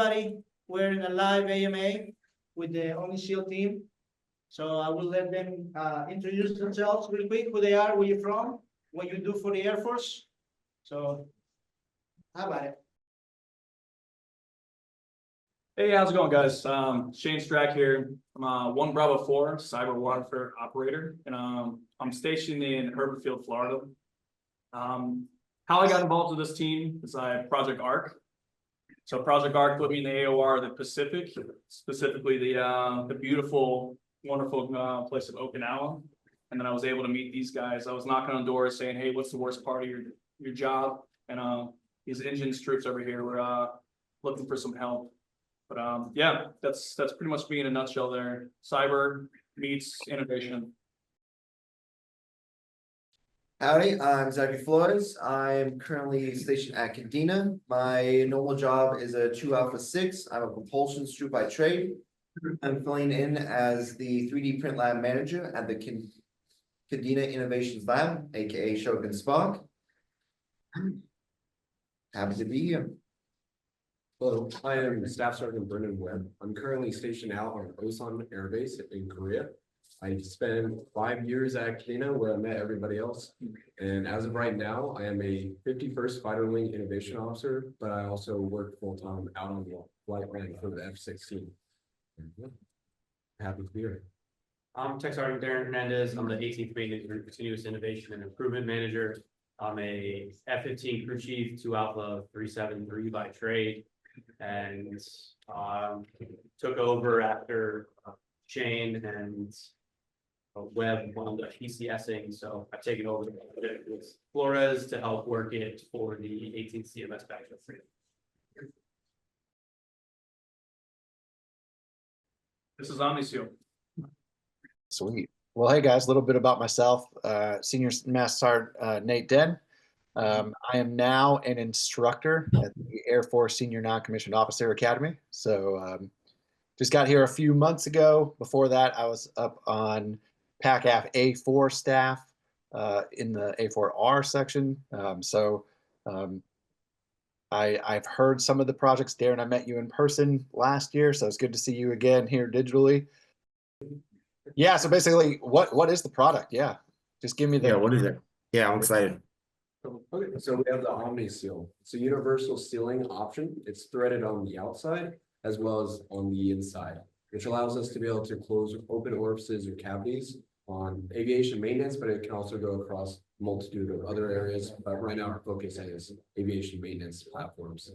everybody, we're in a live AMA with the Omni Seal team. So I will let them introduce themselves real quick, who they are, where you're from, what you do for the Air Force. So how about it? Hey, how's it going, guys? Shane Strack here. I'm a 1 Bravo 4 cyber warfare operator, and I'm stationed in Herberfield, Florida. How I got involved with this team is I had Project ARC. So Project ARC put me in the AOR of the Pacific, specifically the beautiful, wonderful place of Okinawa. And then I was able to meet these guys. I was knocking on doors saying, "Hey, what's the worst part of your job?" And these Indian troops over here were looking for some help. But yeah, that's pretty much me in a nutshell there. Cyber meets innovation. Howdy, I'm Zachary Flores. I'm currently stationed at Kadena. My normal job is a 2 Alpha 6. I'm a propulsion student by trade. I'm filling in as the 3D print lab manager at the Kadena Innovations Lab, aka Shogun Spark. Happy to be here. Hello, I am Staff Sergeant Brendan Webb. I'm currently stationed out on Osan Air Base in Korea. I spent 5 years at Kadena where I met everybody else. And as of right now, I am a 51st Fighter Wing Innovation Officer, but I also work full-time out on the flight line for the F-16. Happy to be here. I'm Tech Sergeant Darren Hernandez. I'm the 18th Maintenance Group Continuous Innovation and Improvement Manager. I'm a F-15 crew chief, 2 Alpha 373 by trade, and took over after Shane and Webb wound up PCSing. So I've taken over the project with Flores to help work it for the 18th CMS batch. This is Omni Seal. Sweet. Well, hey guys, a little bit about myself. Senior Master Sergeant Nate Den. I am now an instructor at the Air Force Senior Non-Commissioned Officer Academy. So just got here a few months ago. Before that, I was up on PACAF A4 staff in the A4R section. I've heard some of the projects. Darren, I met you in person last year, so it's good to see you again here digitally. Yeah, so basically, what is the product? Yeah, just give me the. Yeah, what is it? Yeah, I'm excited. Okay, so we have the Omni Seal. It's a universal sealing option. It's threaded on the outside as well as on the inside, which allows us to be able to close open orifices or cavities on aviation maintenance, but it can also go across a multitude of other areas. But right now our focus is aviation maintenance platforms.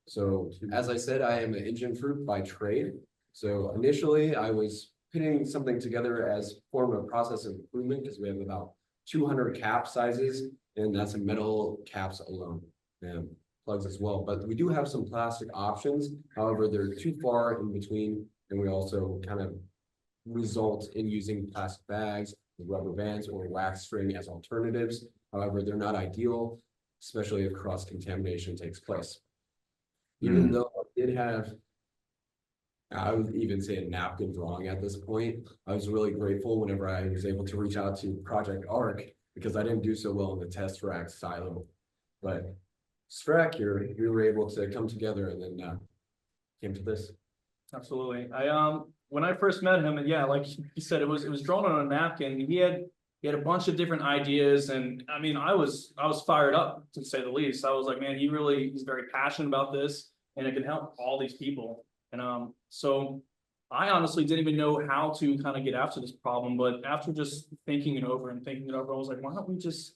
So as I said, I am an engine fruit by trade. So initially I was putting something together as form of process improvement because we have about 200 cap sizes, and that's in metal caps alone and plugs as well. But we do have some plastic options. However, they're too far in between, and we also kind of result in using plastic bags, rubber bands, or wax string as alternatives. However, they're not ideal, especially if cross-contamination takes place. Even though I did have, I would even say a napkin drawing at this point, I was really grateful whenever I was able to reach out to Project ARC because I didn't do so well in the test rack silo. But Strack here, we were able to come together and then came to this. Absolutely. When I first met him, and yeah, like he said, it was drawn on a napkin. He had a bunch of different ideas, and I mean, I was fired up to say the least. I was like, man, he's very passionate about this, and it can help all these people. And so I honestly didn't even know how to kind of get after this problem, but after just thinking it over, I was like, why don't we just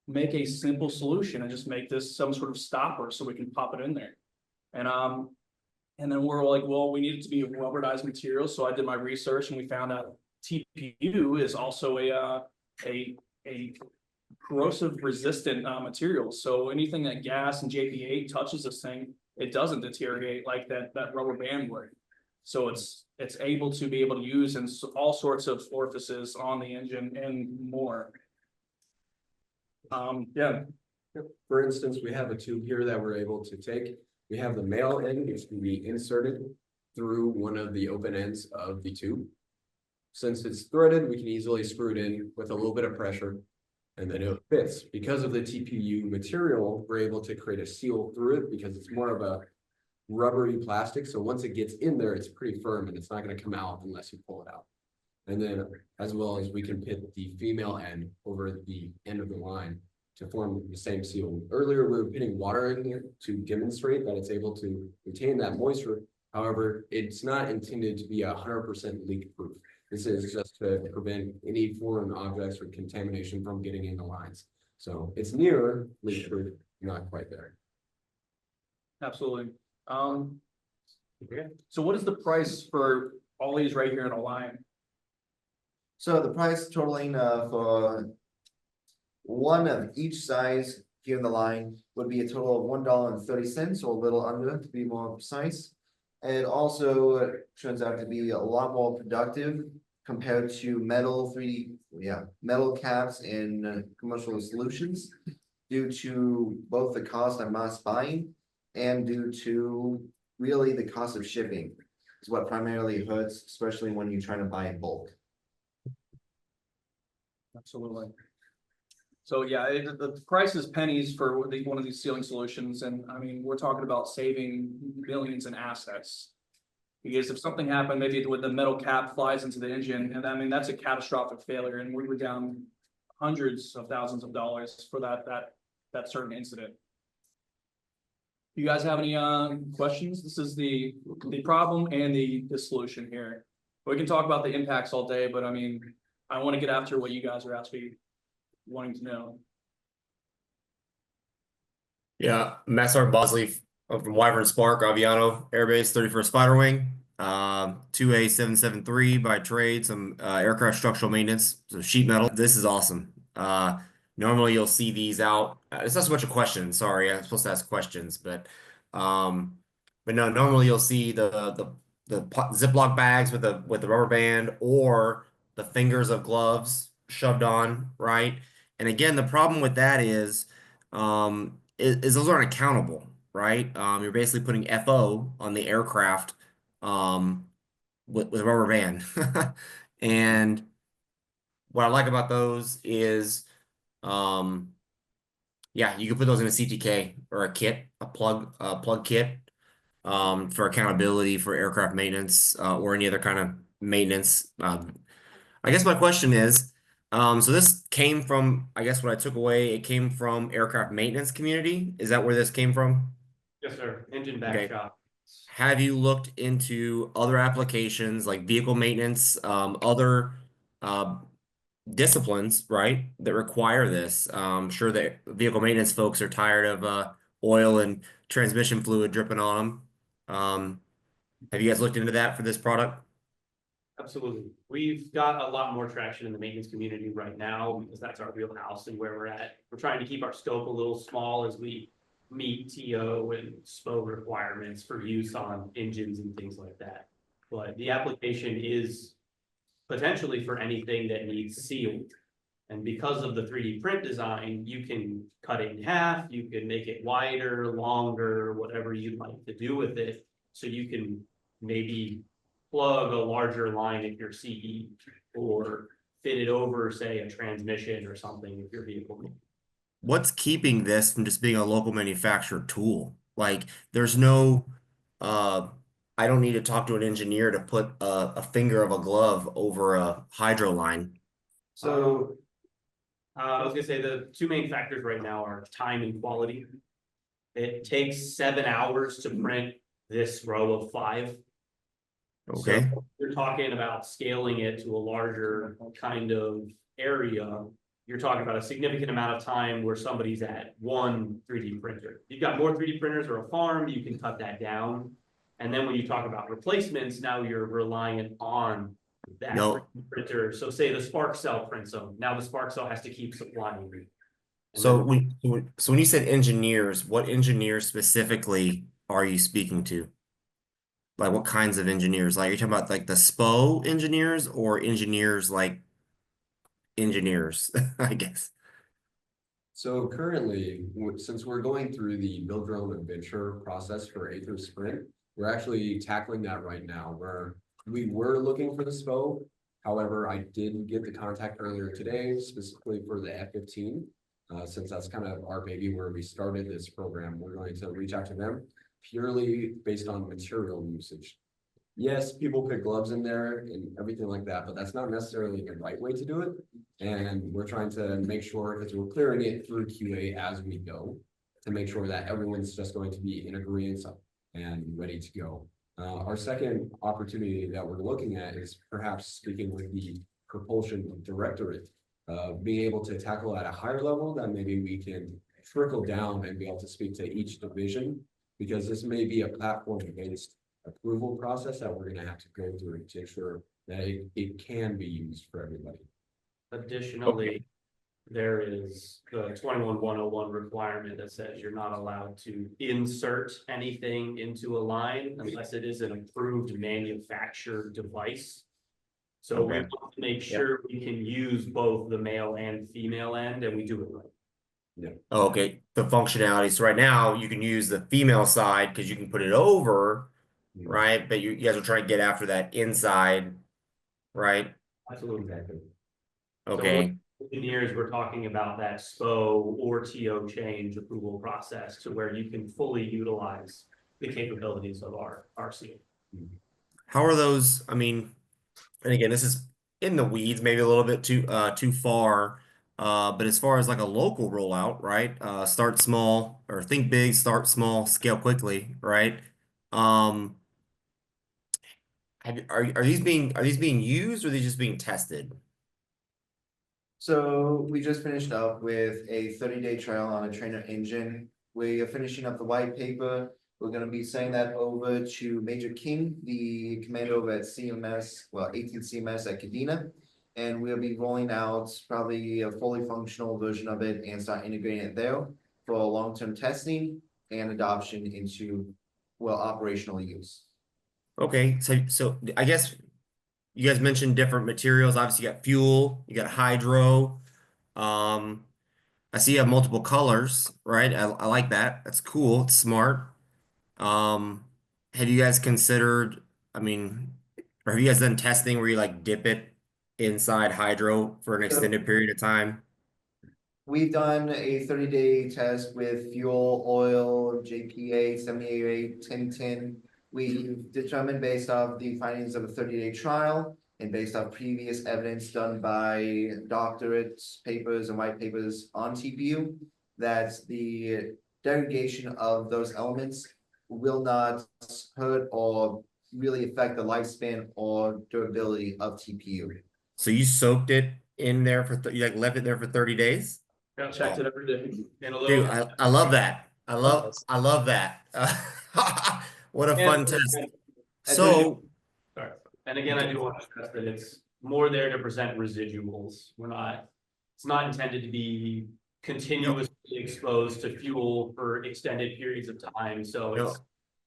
make a simple solution and just make this some sort of stopper so we can pop it in there. And then we're like, well, we need it to be a rubberized material. So I did my research and we found out TPU is also a corrosive resistant material. So anything that gas and JP8 touches this thing, it doesn't deteriorate like that rubber band would. So it's able to be able to use in all sorts of orifices on the engine and more. Yeah. For instance, we have a tube here that we're able to take. We have the male end, which can be inserted through one of the open ends of the tube. Since it's threaded, we can easily screw it in with a little bit of pressure, and then it fits. Because of the TPU material, we're able to create a seal through it because it's more of a rubbery plastic, so once it gets in there, it's pretty firm and it's not gonna come out unless you pull it out. And then as well as we can pit the female end over the end of the line to form the same seal. Earlier, we were putting water in here to demonstrate that it's able to retain that moisture. However, it's not intended to be 100% leak proof. This is just to prevent any foreign objects or contamination from getting in the lines. So it's near leak proof, not quite there. Absolutely. So what is the price for all these right here in a line? So the price totaling for one of each size here in the line would be a total of $1.30, or a little under to be more precise. And it also turns out to be a lot more productive compared to metal metal caps in commercial solutions, due to both the cost of mass buying and due to really the cost of shipping is what primarily hurts, especially when you're trying to buy in bulk. Absolutely. So yeah, the price is pennies for one of these sealing solutions, and I mean, we're talking about saving millions in assets. Because if something happened, maybe with the metal cap flies into the engine, and I mean, that's a catastrophic failure, and we were down hundreds of thousands of dollars for that certain incident. You guys have any questions? This is the problem and the solution here. We can talk about the impacts all day, but I mean, I want to get after what you guys are actually wanting to know. Yeah, Master Bosley from Wyvern Spark, Aviano Air Base, 31st Spider Wing. 2A773 by trade, some aircraft structural maintenance, so sheet metal. This is awesome. Normally you'll see these out. It's not so much a question. Sorry, I'm supposed to ask questions, but no. Normally you'll see the Ziploc bags with the rubber band, or the fingers of gloves shoved on, right? And again, the problem with that is those aren't accountable, right? You're basically putting FO on the aircraft with a rubber band. And what I like about those is yeah, you can put those in a CTK or a kit, a plug kit, for accountability for aircraft maintenance, or any other kind of maintenance. I guess my question is, so this came from, I guess what I took away, it came from aircraft maintenance community. Is that where this came from? Yes, sir. Engine back Okay. shop. Have you looked into other applications like vehicle maintenance, other disciplines, right, that require this? I'm sure that vehicle maintenance folks are tired of oil and transmission fluid dripping on them. Have you guys looked into that for this product? Absolutely. We've got a lot more traction in the maintenance community right now because that's our wheelhouse and where we're at. We're trying to keep our scope a little small as we meet TO and SPO requirements for use on engines and things like that. But the application is potentially for anything that needs sealed. And because of the 3D print design, you can cut it in half, you can make it wider, longer, whatever you'd like to do with it. So you can maybe plug a larger line if you're CE, or fit it over, say, a transmission or something if your vehicle. What's keeping this from just being a local manufactured tool? Like, there's no, I don't need to talk to an engineer to put a finger of a glove over a hydro line. So I was gonna say the two main factors right now are time and quality. It takes 7 hours to print this row of 5. Okay. So you're talking about scaling it to a larger kind of area. You're talking about a significant amount of time where somebody's at one 3D printer. You've got more 3D printers or a farm, you can cut that down. And then when you talk about replacements, now you're relying on that 3D printer. So say the Spark Cell prints them. Now the Spark Cell has to keep supplying. So when you said engineers, what engineers specifically are you speaking to? Like, what kinds of engineers? Like, you're talking about like the SPO engineers, or engineers like engineers, I guess. So currently, since we're going through the build your own adventure process for Aether Sprint, we're actually tackling that right now, where we were looking for the SPO. However, I did get the contact earlier today, specifically for the F-15. Since that's kind of our baby where we started this program, we're going to reach out to them. purely based on material usage. Yes, people put gloves in there and everything like that, but that's not necessarily the right way to do it. And we're trying to make sure, because we're clearing it through QA as we go, to make sure that everyone's just going to be in agreement and ready to go. Our second opportunity that we're looking at is perhaps speaking with the propulsion directorate, being able to tackle at a higher level, that maybe we can trickle down and be able to speak to each division, because this may be a platform-based approval process that we're gonna have to go through to ensure that it can be used for everybody. Additionally, there is the 21-101 requirement that says you're not allowed to insert anything into a line unless it is an approved manufactured device. So we Okay. want to make sure we can use both the male and female end, and we do it right. Oh, okay, the functionality. So right now you can use the female side because you can put it over, right? But you guys are trying to get after that inside, right? Absolutely. Okay. In years, we're talking about that SPO or TO change approval process to where you can fully utilize the capabilities of our seal. How are those? I mean, and again, this is in the weeds, maybe a little bit too far. But as far as like a local rollout, right? Start small or think big, start small, scale quickly, right? Um, are these being used or are they just being tested? So we just finished up with a 30-day trial on a trainer engine. We are finishing up the white paper. We're gonna be sending that over to Major King, the commander over at CMS, well, 18th CMS at Kadena. And we'll be rolling out probably a fully functional version of it and start integrating it there for long-term testing and adoption into, well, operational use. Okay, so I guess you guys mentioned different materials. Obviously, you got fuel, you got hydro. I see you have multiple colors, right? I like that. That's cool. It's smart. Have you guys considered, I mean, or have you guys done testing where you like dip it inside hydro for an extended period of time? We've done a 30-day test with fuel, oil, JPA, 78, 1010. We determined based off the findings of a 30-day trial and based off previous evidence done by doctorate papers and white papers on TPU, that the degradation of those elements will not hurt or really affect the lifespan or durability of TPU. So you soaked it in there for, you like left it there for 30 days? I checked it every day in a Dude, little. I love that. I love that. What a fun test. So, Sorry. And again, I do want to stress that it's more there to present residuals. It's not intended to be continuously exposed to fuel for extended periods of time. So it's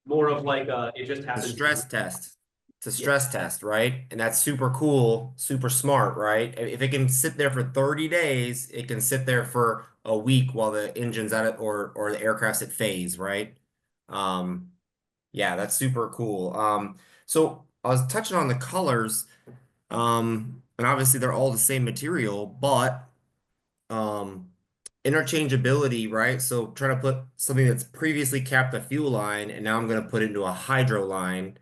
more of like it just a happens. stress test. It's a stress test, right? And that's super cool, super smart, right? If it can sit there for 30 days, it can sit there for a week while the engine's at it or the aircraft's at phase, right? Yeah, that's super cool. So I was touching on the colors, and obviously they're all the same material, but interchangeability, right? So trying to put something that's previously capped the fuel line, and now I'm going to put it into a hydro line,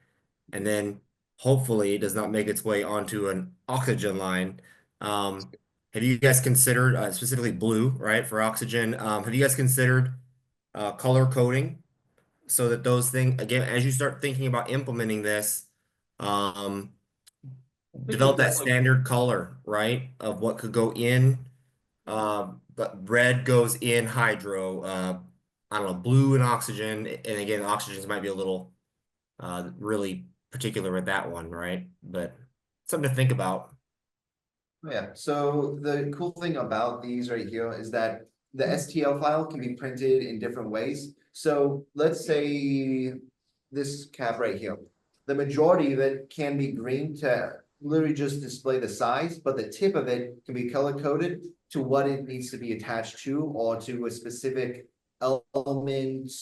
and then hopefully it does not make its way onto an oxygen line. Have you guys considered, specifically blue, right, for oxygen? Have you guys considered color coding so that those things, again, as you start thinking about implementing this, develop that standard color, right, of what could go in. But red goes in hydro. I don't know, blue and oxygen, and again, oxygens might be a little really particular with that one, right? But something to think about. Yeah, so the cool thing about these right here is that the STL file can be printed in different ways. So let's say this cap right here, the majority of it can be green to literally just display the size, but the tip of it can be color coded to what it needs to be attached to or to a specific element,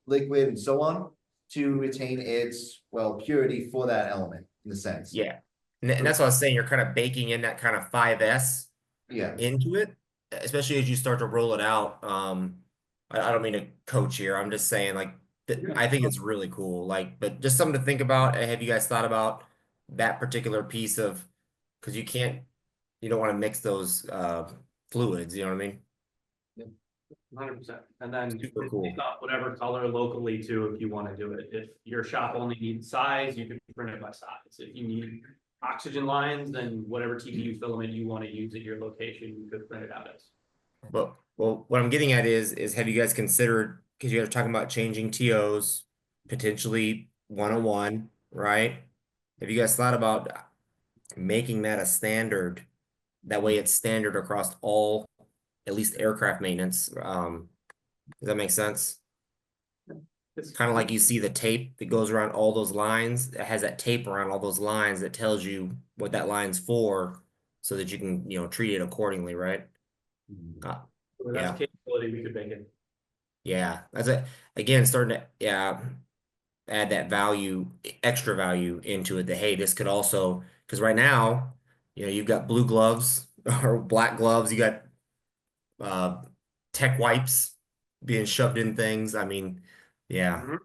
liquid, and so on to retain its, well, purity for that element in the sense. Yeah. And that's what I was saying. You're kind of baking in that kind of 5S Yeah. into it, especially as you start to roll it out. I don't mean to coach here. I'm just saying, like, I think it's really cool, like, but just something to think about. Have you guys thought about that particular piece of, because you don't want to mix those fluids, you know what I mean? 100%. And then Super cool. pick up whatever color locally too, if you want to do it. If your shop only needs size, you can print it by size. If you need oxygen lines, then whatever TPU filament you want to use at your location, you could print it out as. But well, what I'm getting at is have you guys considered, because you guys are talking about changing TOs, potentially 101, right? Have you guys thought about making that a standard? That way it's standard across all, at least aircraft maintenance. Does that make sense? It's kind of like you see the tape that goes around all those lines. It has that tape around all those lines that tells you what that line's for, so that you can, treat it accordingly, right? That's Yeah. a capability we could make it. Yeah, that's it. Again, starting to add that value, extra value into it. That hey, this could also, because right now, you've got blue gloves or black gloves. You got tech wipes being shoved in things. I mean, yeah.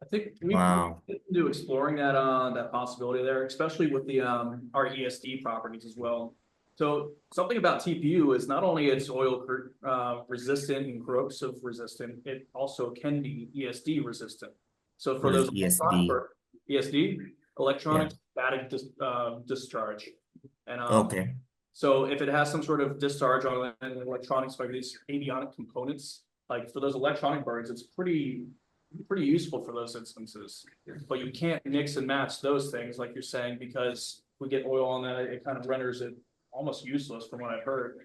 I think we Wow. do exploring that possibility there, especially with the our ESD properties as well. So something about TPU is not only it's oil resistant and corrosive resistant, it also can be ESD resistant. So for What is those ESD? ESD, electronic static discharge, and Okay. so if it has some sort of discharge on an electronics, like these avionic components, like for those electronic birds, it's pretty useful for those instances. But you can't mix and match those things like you're saying, because we get oil on that, it kind of renders it almost useless from what I've heard.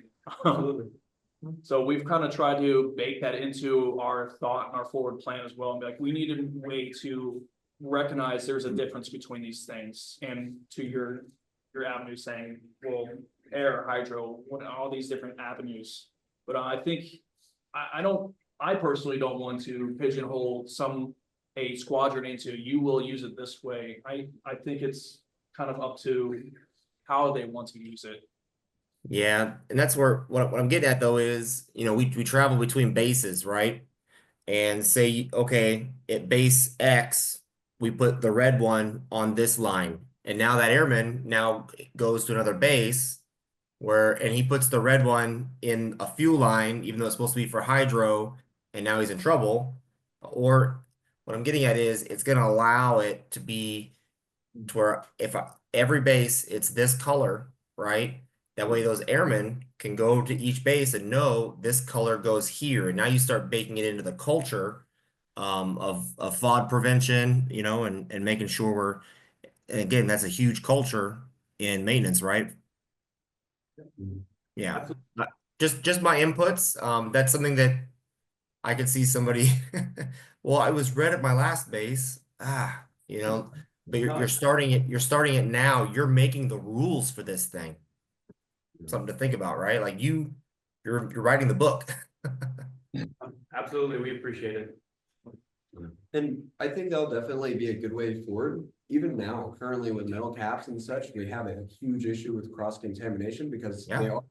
So we've kind of tried to bake that into our thought and our forward plan as well, and be like, we need a way to recognize there's a difference between these things. And to your avenue saying, well, air, hydro, all these different avenues. But I think I personally don't want to pigeonhole a squadron into you will use it this way. I think it's kind of up to how they want to use it. Yeah, and that's where what I'm getting at though is, we travel between bases, right? And say, okay, at base X, we put the red one on this line, and now that airman now goes to another base and he puts the red one in a fuel line, even though it's supposed to be for hydro, and now he's in trouble. Or what I'm getting at is it's going to allow it to be to where if every base it's this color, right? That way those airmen can go to each base and know this color goes here. And now you start baking it into the culture of FOD prevention, and making sure and again, that's a huge culture in maintenance, right? Yeah. Just my inputs. That's something that I could see somebody, well, I was red at my last base. But you're starting it now. You're making the rules for this thing. Something to think about, right? Like you're writing the book. Absolutely, we appreciate it. And I think that'll definitely be a good way forward. Even now, currently with metal caps and such, we have a huge issue with cross-contamination because they are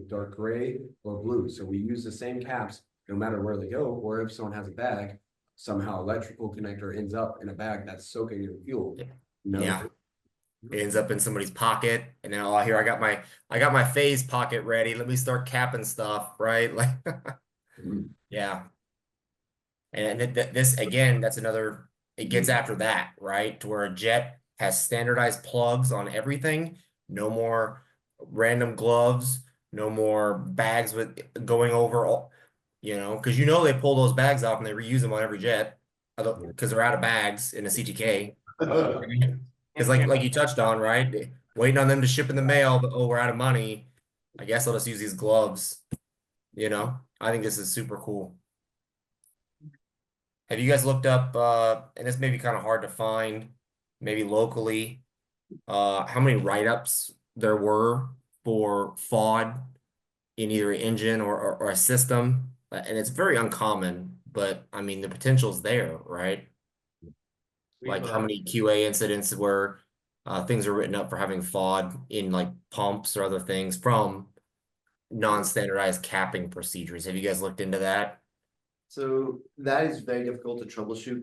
dark gray or blue. So we use the same caps no matter where they go, or if someone has a bag, somehow electrical connector ends up in a bag that's soaking in fuel. Yeah. It ends up in somebody's pocket, and then here I got my phase pocket ready. Let me start capping stuff, right? Like, yeah. And this again, that's another. It gets after that, right? To where a jet has standardized plugs on everything. No more random gloves. No more bags with going over all. Because they pull those bags off and they reuse them on every jet, because they're out of bags in a CTK. Because like you touched on, right? Waiting on them to ship in the mail, but we're out of money. I guess I'll just use these gloves. I think this is super cool. Have you guys looked up, and this may be kind of hard to find, maybe locally, how many write-ups there were for FOD in either an engine or a system? And it's very uncommon, but I mean, the potential's there, right? Like how many QA incidents where things are written up for having FOD in like pumps or other things from non-standardized capping procedures. Have you guys looked into that? So that is very difficult to troubleshoot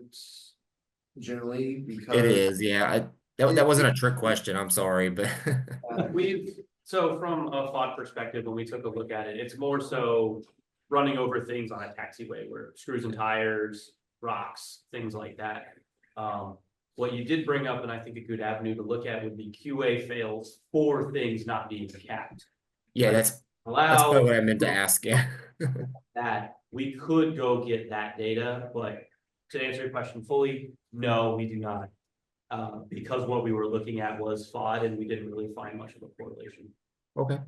generally because. It is, yeah. That wasn't a trick question. I'm sorry, but So from a FOD perspective, when we took a look at it, it's more so running over things on a taxiway where screws and tires, rocks, things like that. What you did bring up, and I think a good avenue to look at would be QA fails for things not being capped. yeah, that's Allow probably what I meant to ask. Yeah. that we could go get that data, but to answer your question fully, no, we do not. Because what we were looking at was FOD and we didn't really find much of a correlation. Okay.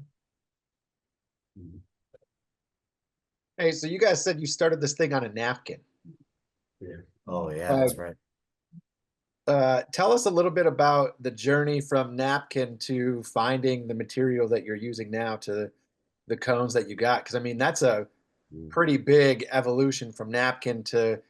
Hey, so you guys said you started this thing on a napkin. Oh yeah, that's right. Tell us a little bit about the journey from napkin to finding the material that you're using now to the cones that you got. Because I mean, that's a pretty big evolution from napkin to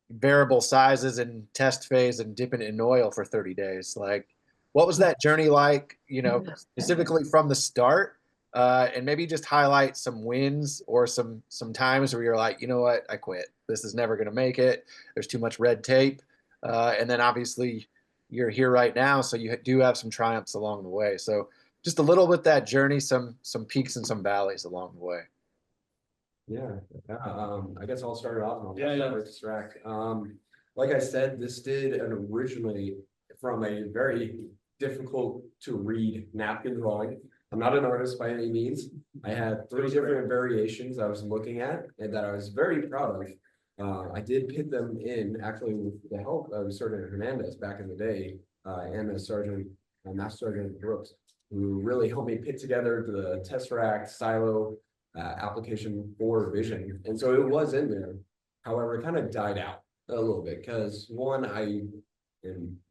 variable sizes and test phase and dipping it in oil for 30 days. Like, what was that journey like, you know, specifically from the start? And maybe just highlight some wins or some times where you're like, you know what, I quit. This is never going to make it. There's too much red tape. And then obviously you're here right now, so you do have some triumphs along the way. So just a little bit that journey, some peaks and some valleys along the way. Yeah, I guess I'll start it off and I'll Yeah, yeah. distract. Like I said, this did an originally from a very difficult to read napkin drawing. I'm not an artist by any means. I had 3 different variations I was looking at and that I was very proud of. I did put them in actually with the help of Sergeant Hernandez back in the day, and the Sergeant, Master Sergeant Brooks, who really helped me put together the Tesseract silo application for vision. And so it was in there. However, it kind of died out a little bit because one,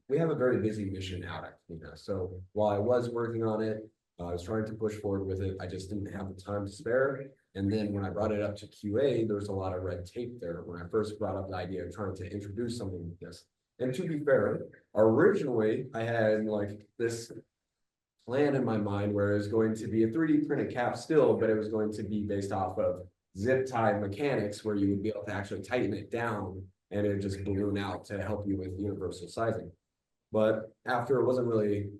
we have a very busy mission out at Athena. So while I was working on it, I was trying to push forward with it. I just didn't have the time to spare. And then when I brought it up to QA, there was a lot of red tape there when I first brought up the idea of trying to introduce something like this. And to be fair, originally I had like this plan in my mind where it was going to be a 3D printed cap still, but it was going to be based off of zip tie mechanics where you would be able to actually tighten it down and it would just balloon out to help you with universal sizing. But after it wasn't really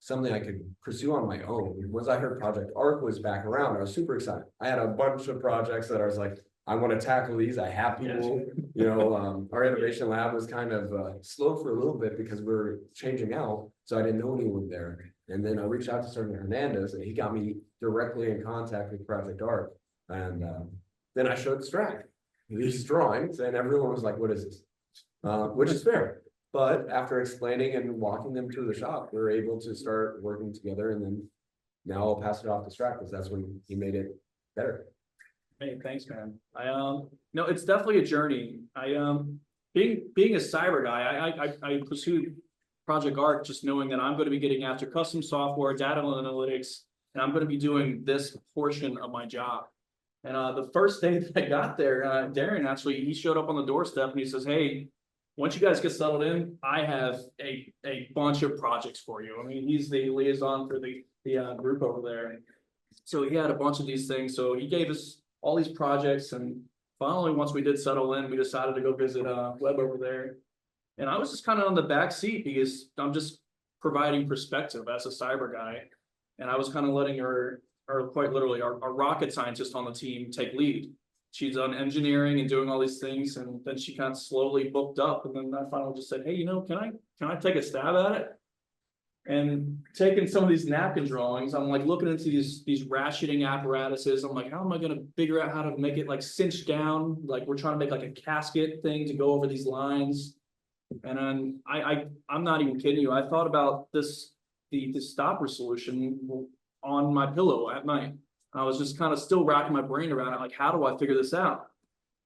something I could pursue on my own, once I heard Project Arc was back around, I was super excited. I had a bunch of projects that I was like, I want to tackle these. I have people, you know, our innovation lab was kind of slow for a little bit because we were changing out. So I didn't know anyone there. And then I reached out to Sergeant Hernandez and he got me directly in contact with Project Arc. And then I showed Strack these drawings and everyone was like, what is this? Which is fair. But after explaining and walking them through the shop, we were able to start working together. And then now I'll pass it off to Strack because that's when he made it better. Hey, thanks, man. No, it's definitely a journey. Being a cyber guy, I pursued Project Arc just knowing that I'm going to be getting after custom software, data analytics, and I'm going to be doing this portion of my job. And the first day that I got there, Darren actually, he showed up on the doorstep and he says, hey, once you guys get settled in, I have a bunch of projects for you. I mean, he's the liaison for the group over there. So he had a bunch of these things. So he gave us all these projects, and finally, once we did settle in, we decided to go visit Webb over there. And I was just kind of on the back seat because I'm just providing perspective as a cyber guy. And I was kind of letting her, or quite literally, our rocket scientist on the team take lead. She's on engineering and doing all these things, and then she kind of slowly booked up. And then I finally just said, hey, you know, can I take a stab at it? And taking some of these napkin drawings, I'm like looking into these ratcheting apparatuses. I'm like, how am I going to figure out how to make it like cinch down? Like we're trying to make like a casket thing to go over these lines. And then I'm not even kidding you. I thought about the stopper solution on my pillow at night. I was just kind of still racking my brain around it. Like, how do I figure this out?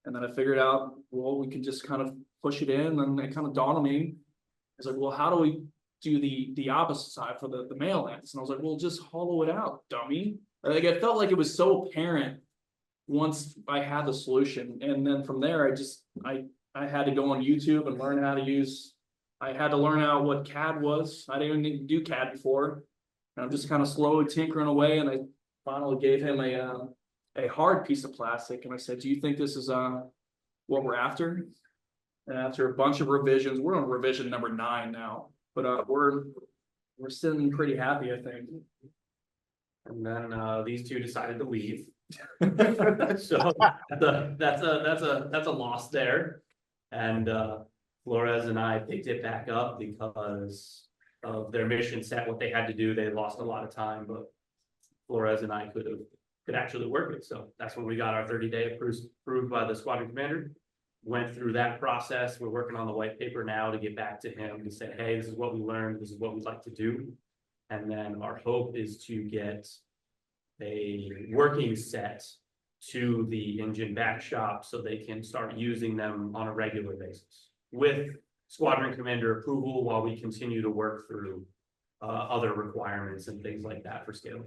And then I figured out, well, we can just kind of push it in, and it kind of dawned on me. It's like, well, how do we do the opposite side for the male ends? And I was like, well, just hollow it out, dummy. Like, I felt like it was so apparent once I had the solution. And then from there, I had to go on YouTube and learn how to use, I had to learn out what CAD was. I didn't even do CAD before. And I'm just kind of slowly tinkering away. And I finally gave him a hard piece of plastic. And I said, do you think this is what we're after. And after a bunch of revisions, we're on revision number 9 now, but we're sitting pretty happy, I think. And then these two decided to leave. So that's a loss there. And Flores and I picked it back up because of their mission set, what they had to do. They lost a lot of time, but Flores and I could actually work it. So that's when we got our 30-day approved by the squadron commander. Went through that process. We're working on the white paper now to get back to him to say, hey, this is what we learned. This is what we'd like to do. And then our hope is to get a working set to the engine back shop so they can start using them on a regular basis with squadron commander approval while we continue to work through other requirements and things like that for scaling.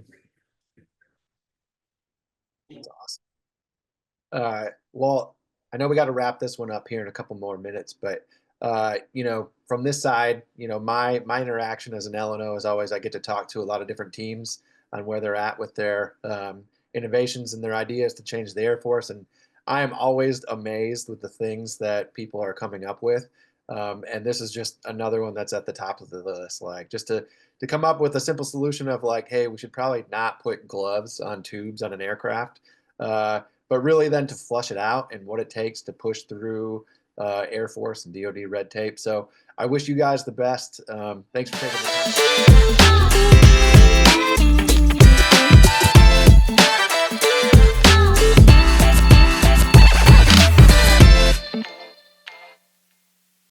That's awesome. Well, I know we got to wrap this one up here in a couple more minutes, but you know, from this side, you know, my interaction as an LNO is always I get to talk to a lot of different teams on where they're at with their innovations and their ideas to change the Air Force, and I am always amazed with the things that people are coming up with. And this is just another one that's at the top of the list. Like just to come up with a simple solution of like, hey, we should probably not put gloves on tubes on an aircraft, but really then to flush it out and what it takes to push through Air Force and DoD red tape. So I wish you guys the best. Thanks for taking the time.